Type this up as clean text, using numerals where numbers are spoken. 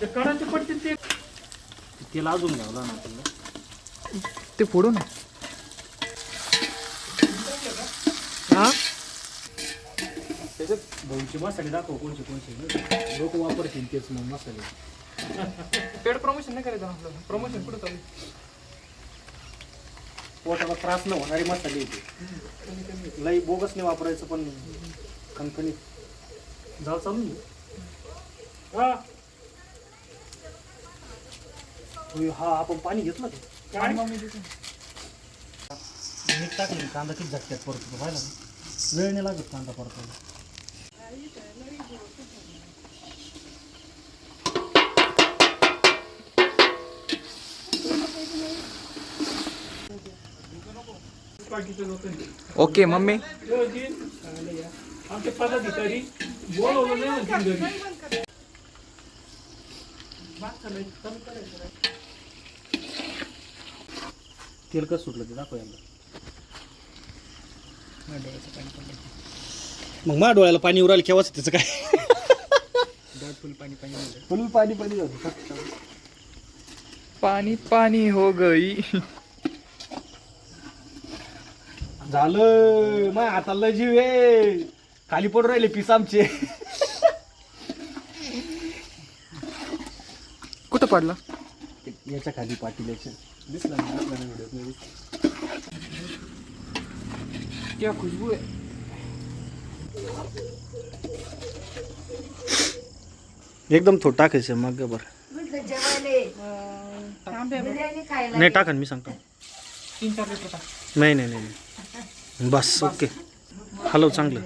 ते कडाचे पडते ते तेल अजून घ्यावं ना तुला ते फोडू ना. हा त्याच्यात भाऊचे मसाले दाखव कोणचे कोणचे लोक वापरतील तेच मग मसाले. पेड प्रमोशन नाही करायचं आपलं. प्रमोशन कुठं चालू? पोटाला त्रास न होणारे मसाले येते. लई बोगस नाही वापरायचं पण खणखणीत जाळ चालू आहे. हा हा आपण पाणी घेतलं का मीठ टाकलं कांदा किती झटक्यात परतो पाहिला ना वेळ नाही लागत कांदा परतायला. Okay mummy. आमच्या पदाधिकारी बोलवलं नाही म्हणतील घरी. तेल कसं सुटलं ते दाखव यांना. मग मा डोळ्याला पाणी उरायला केव्हाच त्याचं काय फुल पाणी पाणी फुल पाणी पाणी झालं. पाणी पाणी हो गई. झालं मग हाताला जीव आहे खाली पडून राहिले पीस आमचे. कुठं पडला? याच्या खाली पाटील्याच्या दिसला ना व्हिडिओ मध्ये. क्या खुशबू आहे. एकदम थोडं टाकायचं मग बरं नाही टाका मी सांगतो. 3-4 लिटर टाक. नाही नाही नाही बस ओके हलव चांगलं.